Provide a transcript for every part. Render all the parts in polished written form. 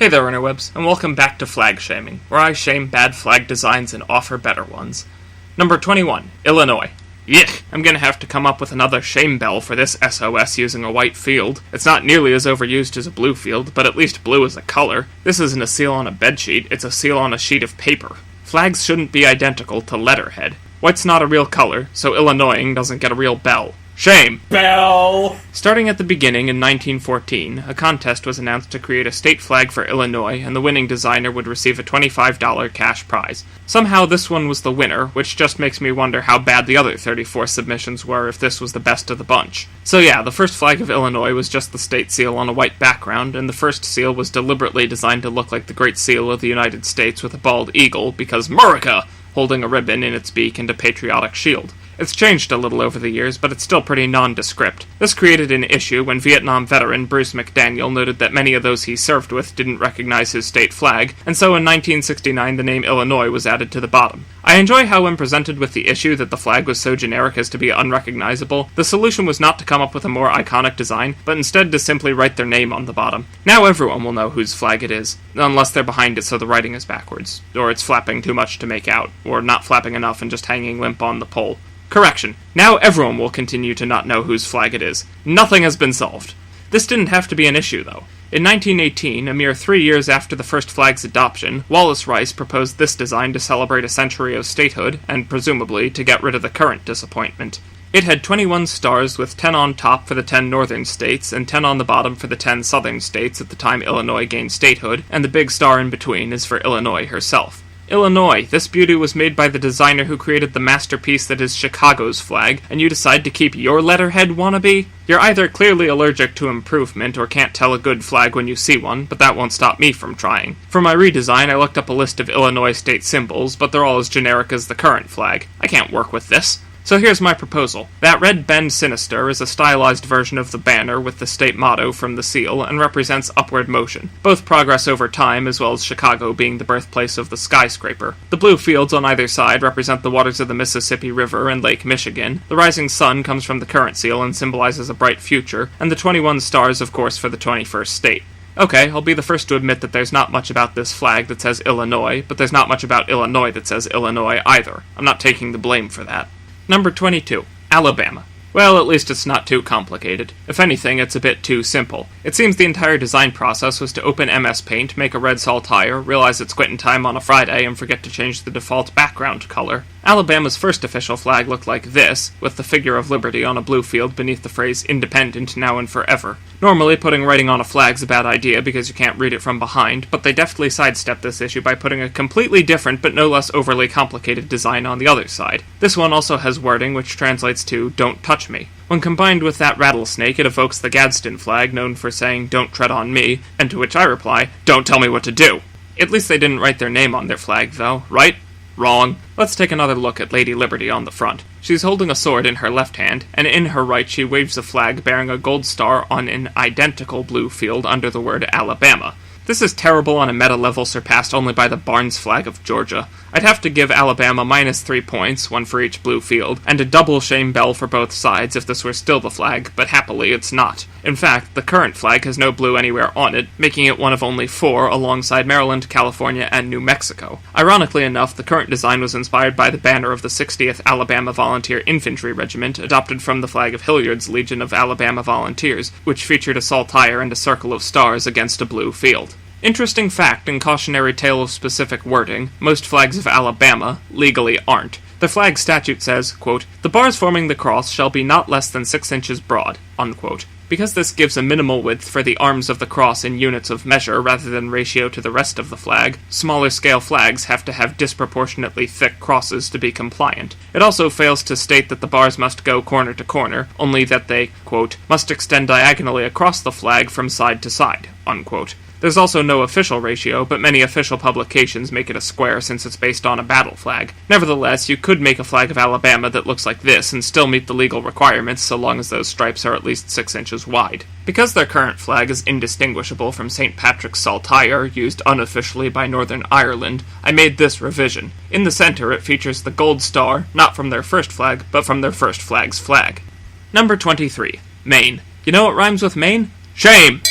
Hey there, interwebs, and welcome back to Flagshaming, where I shame bad flag designs and offer better ones. Number 21, Illinois. Yuck, I'm gonna have to come up with another shame bell for this SOS using a white field. It's not nearly as overused as a blue field, but at least blue is a color. This isn't a seal on a bedsheet, it's a seal on a sheet of paper. Flags shouldn't be identical to letterhead. White's not a real color, so Illinoising doesn't get a real bell. Shame! Bell! Starting at the beginning in 1914, a contest was announced to create a state flag for Illinois, and the winning designer would receive a $25 cash prize. Somehow this one was the winner, which just makes me wonder how bad the other 34 submissions were if this was the best of the bunch. So yeah, the first flag of Illinois was just the state seal on a white background, and the first seal was deliberately designed to look like the Great Seal of the United States with a bald eagle, because America! Holding a ribbon in its beak and a patriotic shield. It's changed a little over the years, but it's still pretty nondescript. This created an issue when Vietnam veteran Bruce McDaniel noted that many of those he served with didn't recognize his state flag, and so in 1969 the name Illinois was added to the bottom. I enjoy how when presented with the issue that the flag was so generic as to be unrecognizable, the solution was not to come up with a more iconic design, but instead to simply write their name on the bottom. Now everyone will know whose flag it is, unless they're behind it so the writing is backwards, or it's flapping too much to make out, or not flapping enough and just hanging limp on the pole. Correction. Now everyone will continue to not know whose flag it is. Nothing has been solved. This didn't have to be an issue, though. In 1918, a mere 3 years after the first flag's adoption, Wallace Rice proposed this design to celebrate a century of statehood, and presumably to get rid of the current disappointment. It had 21 stars with 10 on top for the 10 northern states, and 10 on the bottom for the 10 southern states at the time Illinois gained statehood, and the big star in between is for Illinois herself. Illinois, this beauty was made by the designer who created the masterpiece that is Chicago's flag, and you decide to keep your letterhead wannabe? You're either clearly allergic to improvement or can't tell a good flag when you see one, but that won't stop me from trying. For my redesign, I looked up a list of Illinois state symbols, but they're all as generic as the current flag. I can't work with this. So here's my proposal. That red bend sinister is a stylized version of the banner with the state motto from the seal and represents upward motion, both progress over time as well as Chicago being the birthplace of the skyscraper. The blue fields on either side represent the waters of the Mississippi River and Lake Michigan. The rising sun comes from the current seal and symbolizes a bright future, and the 21 stars, of course, for the 21st state. Okay, I'll be the first to admit that there's not much about this flag that says Illinois, but there's not much about Illinois that says Illinois either. I'm not taking the blame for that. Number 22, Alabama. Well, at least it's not too complicated. If anything, it's a bit too simple. It seems the entire design process was to open MS Paint, make a red saltire, realize it's quitting time on a Friday, and forget to change the default background color. Alabama's first official flag looked like this, with the figure of liberty on a blue field beneath the phrase independent now and forever. Normally, putting writing on a flag's a bad idea because you can't read it from behind, but they deftly sidestepped this issue by putting a completely different but no less overly complicated design on the other side. This one also has wording which translates to "Don't touch me." When combined with that rattlesnake, it evokes the Gadsden flag, known for saying "Don't tread on me," and to which I reply, "Don't tell me what to do." At least they didn't write their name on their flag, though, right? Wrong. Let's take another look at Lady Liberty on the front. She's holding a sword in her left hand, and in her right she waves a flag bearing a gold star on an identical blue field under the word Alabama. This is terrible on a meta level surpassed only by the Barnes flag of Georgia. I'd have to give Alabama -3 points, one for each blue field, and a double shame bell for both sides if this were still the flag, but happily it's not. In fact, the current flag has no blue anywhere on it, making it one of only 4 alongside Maryland, California, and New Mexico. Ironically enough, the current design was inspired by the banner of the 60th Alabama Volunteer Infantry Regiment, adopted from the flag of Hilliard's Legion of Alabama Volunteers, which featured a saltire and a circle of stars against a blue field. Interesting fact and cautionary tale of specific wording, most flags of Alabama legally aren't. The flag statute says, quote, "The bars forming the cross shall be not less than 6 inches broad," unquote. Because this gives a minimal width for the arms of the cross in units of measure rather than ratio to the rest of the flag, smaller scale flags have to have disproportionately thick crosses to be compliant. It also fails to state that the bars must go corner to corner, only that they, quote, "must extend diagonally across the flag from side to side," unquote. There's also no official ratio, but many official publications make it a square since it's based on a battle flag. Nevertheless, you could make a flag of Alabama that looks like this and still meet the legal requirements so long as those stripes are at least 6 inches wide. Because their current flag is indistinguishable from St. Patrick's saltire, used unofficially by Northern Ireland, I made this revision. In the center, it features the gold star, not from their first flag, but from their first flag's flag. Number 23. Maine. You know what rhymes with Maine? Shame!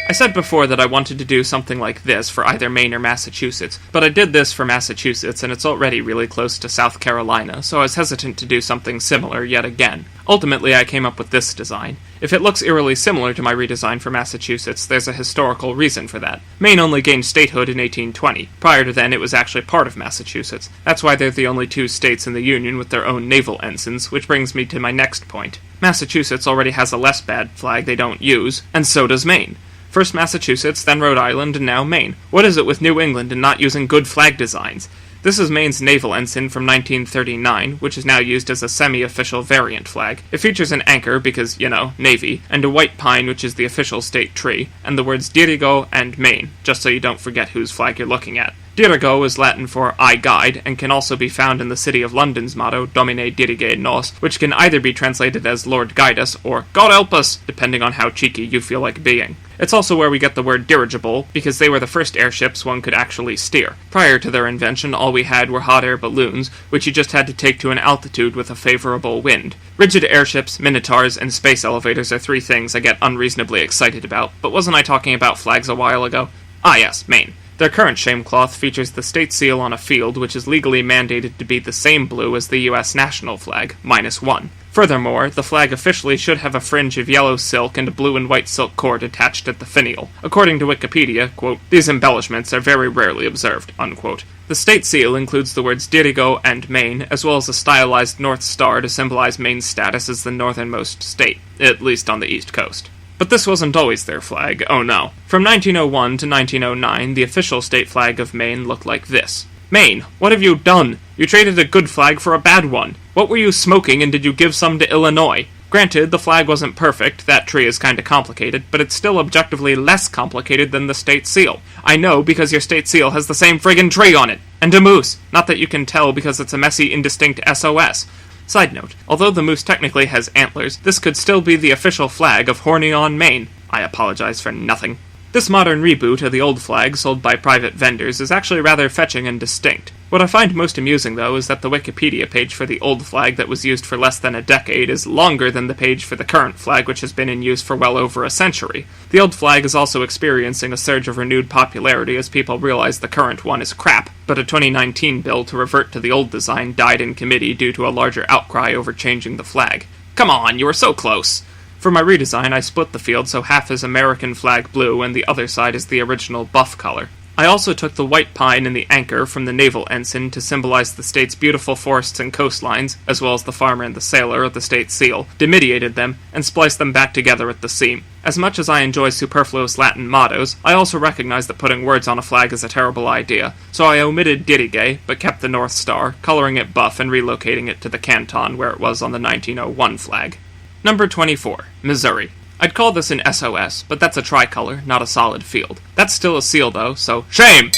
I said before that I wanted to do something like this for either Maine or Massachusetts, but I did this for Massachusetts and it's already really close to South Carolina, so I was hesitant to do something similar yet again. Ultimately, I came up with this design. If it looks eerily similar to my redesign for Massachusetts, there's a historical reason for that. Maine only gained statehood in 1820. Prior to then, it was actually part of Massachusetts. That's why they're the only two states in the Union with their own naval ensigns, which brings me to my next point. Massachusetts already has a less bad flag they don't use, and so does Maine. First Massachusetts, then Rhode Island, and now Maine. What is it with New England and not using good flag designs? This is Maine's naval ensign from 1939, which is now used as a semi-official variant flag. It features an anchor, because, Navy, and a white pine, which is the official state tree, and the words Dirigo and Maine, just so you don't forget whose flag you're looking at. Dirigo is Latin for I guide, and can also be found in the City of London's motto, Domine dirige nos, which can either be translated as Lord guide us, or God help us, depending on how cheeky you feel like being. It's also where we get the word dirigible, because they were the first airships one could actually steer. Prior to their invention, all we had were hot air balloons, which you just had to take to an altitude with a favorable wind. Rigid airships, minotaurs, and space elevators are three things I get unreasonably excited about, but wasn't I talking about flags a while ago? Ah yes, Maine. Their current shamecloth features the state seal on a field which is legally mandated to be the same blue as the U.S. national flag, -1. Furthermore, the flag officially should have a fringe of yellow silk and a blue and white silk cord attached at the finial. According to Wikipedia, quote, these embellishments are very rarely observed, unquote. The state seal includes the words Dirigo and Maine, as well as a stylized North Star to symbolize Maine's status as the northernmost state, at least on the East Coast. But this wasn't always their flag, oh no. From 1901 to 1909, the official state flag of Maine looked like this. Maine, what have you done? You traded a good flag for a bad one. What were you smoking and did you give some to Illinois? Granted, the flag wasn't perfect, that tree is kinda complicated, but it's still objectively less complicated than the state seal. I know because your state seal has the same friggin' tree on it. And a moose. Not that you can tell because it's a messy, indistinct SOS. Side note, although the moose technically has antlers, this could still be the official flag of Hornion, Maine. I apologize for nothing. This modern reboot of the old flag sold by private vendors is actually rather fetching and distinct. What I find most amusing, though, is that the Wikipedia page for the old flag that was used for less than a decade is longer than the page for the current flag, which has been in use for well over a century. The old flag is also experiencing a surge of renewed popularity as people realize the current one is crap, but a 2019 bill to revert to the old design died in committee due to a larger outcry over changing the flag. Come on, you were so close! For my redesign, I split the field so half is American flag blue and the other side is the original buff color. I also took the white pine and the anchor from the naval ensign to symbolize the state's beautiful forests and coastlines, as well as the farmer and the sailor of the state seal, dimidiated them, and spliced them back together at the seam. As much as I enjoy superfluous Latin mottos, I also recognize that putting words on a flag is a terrible idea, so I omitted dirige, but kept the North Star, coloring it buff and relocating it to the canton where it was on the 1901 flag. Number 24, Missouri. I'd call this an SOS, but that's a tricolor, not a solid field. That's still a seal though, so shame!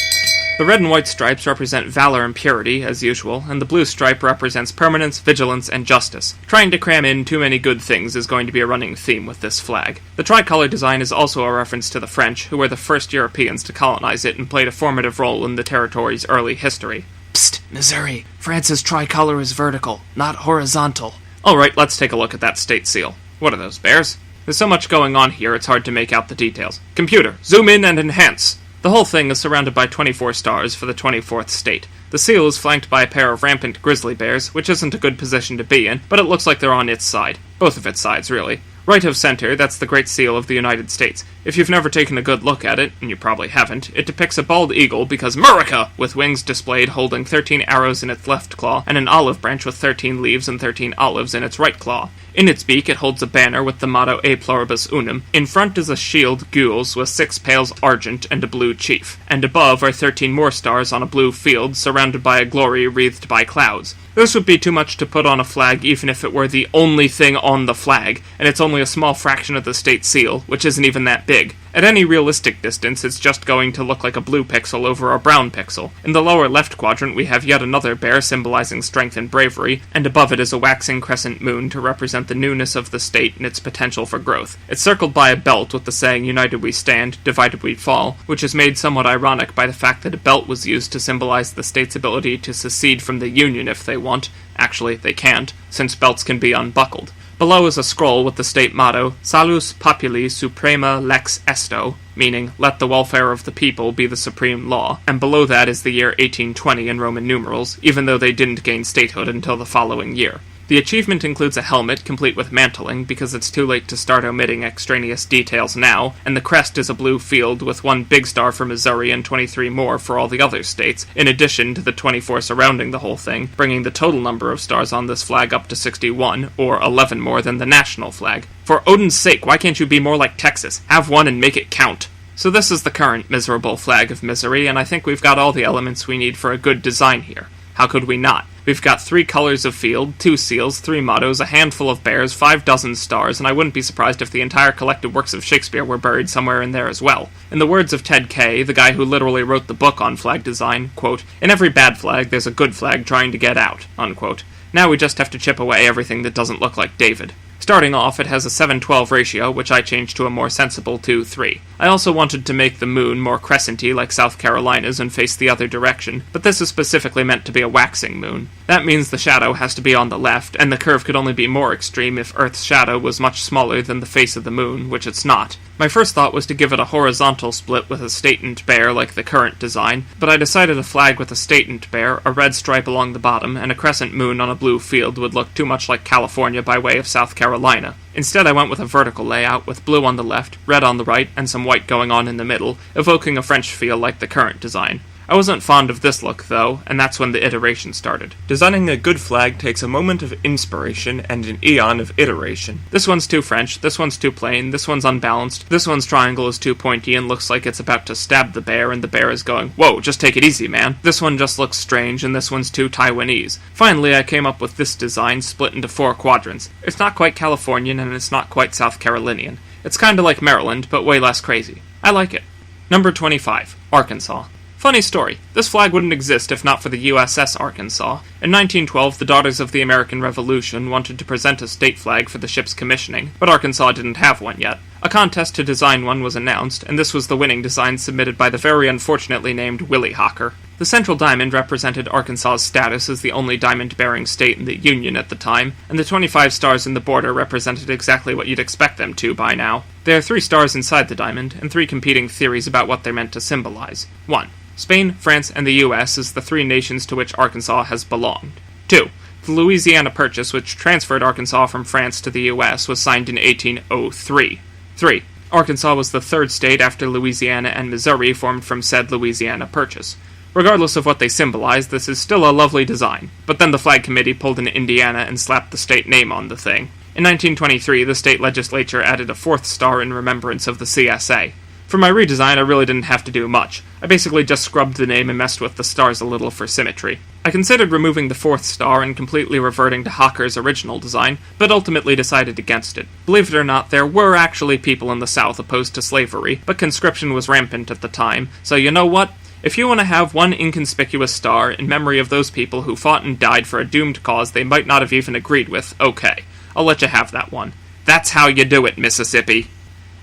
The red and white stripes represent valor and purity, as usual, and the blue stripe represents permanence, vigilance, and justice. Trying to cram in too many good things is going to be a running theme with this flag. The tricolor design is also a reference to the French, who were the first Europeans to colonize it and played a formative role in the territory's early history. Psst, Missouri. France's tricolor is vertical, not horizontal. Alright, let's take a look at that state seal. What are those, bears? There's so much going on here, it's hard to make out the details. Computer, zoom in and enhance! The whole thing is surrounded by 24 stars for the 24th state. The seal is flanked by a pair of rampant grizzly bears, which isn't a good position to be in, but it looks like they're on its side. Both of its sides, really. Right of center, that's the Great Seal of the United States. If you've never taken a good look at it, and you probably haven't, it depicts a bald eagle because Murica! With wings displayed holding 13 arrows in its left claw, and an olive branch with 13 leaves and 13 olives in its right claw. In its beak it holds a banner with the motto E pluribus unum. In front is a shield gules with 6 pales argent and a blue chief. And above are 13 more stars on a blue field, surrounded by a glory wreathed by clouds. This would be too much to put on a flag even if it were the only thing on the flag, and it's only a small fraction of the state seal, which isn't even that big. At any realistic distance, it's just going to look like a blue pixel over a brown pixel. In the lower left quadrant, we have yet another bear symbolizing strength and bravery, and above it is a waxing crescent moon to represent the newness of the state and its potential for growth. It's circled by a belt with the saying, "United we stand, divided we fall," which is made somewhat ironic by the fact that a belt was used to symbolize the state's ability to secede from the Union if they want. Actually, they can't, since belts can be unbuckled. Below is a scroll with the state motto, Salus Populi Suprema Lex Esto, meaning, let the welfare of the people be the supreme law, and below that is the year 1820 in Roman numerals, even though they didn't gain statehood until the following year. The achievement includes a helmet, complete with mantling, because it's too late to start omitting extraneous details now, and the crest is a blue field with 1 big star for Missouri and 23 more for all the other states, in addition to the 24 surrounding the whole thing, bringing the total number of stars on this flag up to 61, or 11 more than the national flag. For Odin's sake, why can't you be more like Texas? Have one and make it count. So this is the current miserable flag of misery, and I think we've got all the elements we need for a good design here. How could we not? We've got 3 colors of field, 2 seals, 3 mottos, a handful of bears, 5 dozen stars, and I wouldn't be surprised if the entire collected works of Shakespeare were buried somewhere in there as well. In the words of Ted Kay, the guy who literally wrote the book on flag design, quote, "In every bad flag, there's a good flag trying to get out," unquote. Now we just have to chip away everything that doesn't look like David. Starting off, it has a 7-12 ratio, which I changed to a more sensible 2-3. I also wanted to make the moon more crescent-y like South Carolina's and face the other direction, but this is specifically meant to be a waxing moon. That means the shadow has to be on the left, and the curve could only be more extreme if Earth's shadow was much smaller than the face of the moon, which it's not. My first thought was to give it a horizontal split with a statent bear like the current design, but I decided a flag with a statent bear, a red stripe along the bottom, and a crescent moon on a blue field would look too much like California by way of South Carolina. Instead, I went with a vertical layout, with blue on the left, red on the right, and some white going on in the middle, evoking a French feel like the current design. I wasn't fond of this look, though, and that's when the iteration started. Designing a good flag takes a moment of inspiration and an eon of iteration. This one's too French, this one's too plain, this one's unbalanced, this one's triangle is too pointy and looks like it's about to stab the bear, and the bear is going, "Whoa, just take it easy, man." This one just looks strange, and this one's too Taiwanese. Finally, I came up with this design split into 4 quadrants. It's not quite Californian, and it's not quite South Carolinian. It's kinda like Maryland, but way less crazy. I like it. Number 25. Arkansas. Funny story, this flag wouldn't exist if not for the USS Arkansas. In 1912, the Daughters of the American Revolution wanted to present a state flag for the ship's commissioning, but Arkansas didn't have one yet. A contest to design one was announced, and this was the winning design submitted by the very unfortunately named Willie Hawker. The central diamond represented Arkansas's status as the only diamond-bearing state in the Union at the time, and the 25 stars in the border represented exactly what you'd expect them to by now. There are 3 stars inside the diamond, and 3 competing theories about what they're meant to symbolize. 1. Spain, France, and the U.S. as the 3 nations to which Arkansas has belonged. 2. The Louisiana Purchase, which transferred Arkansas from France to the U.S., was signed in 1803. 3. Arkansas was the 3rd state after Louisiana and Missouri formed from said Louisiana Purchase. Regardless of what they symbolize, this is still a lovely design, but then the flag committee pulled an Indiana and slapped the state name on the thing. In 1923, the state legislature added a 4th star in remembrance of the CSA. For my redesign, I really didn't have to do much. I basically just scrubbed the name and messed with the stars a little for symmetry. I considered removing the 4th star and completely reverting to Hawker's original design, but ultimately decided against it. Believe it or not, there were actually people in the South opposed to slavery, but conscription was rampant at the time, so you know what? If you want to have one inconspicuous star in memory of those people who fought and died for a doomed cause they might not have even agreed with, okay. I'll let you have that one. That's how you do it, Mississippi.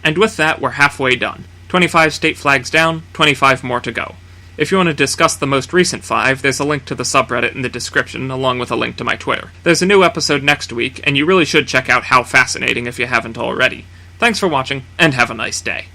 And with that, we're halfway done. 25 state flags down, 25 more to go. If you want to discuss the most recent 5, there's a link to the subreddit in the description, along with a link to my Twitter. There's a new episode next week, and you really should check out How Fascinating if you haven't already. Thanks for watching, and have a nice day.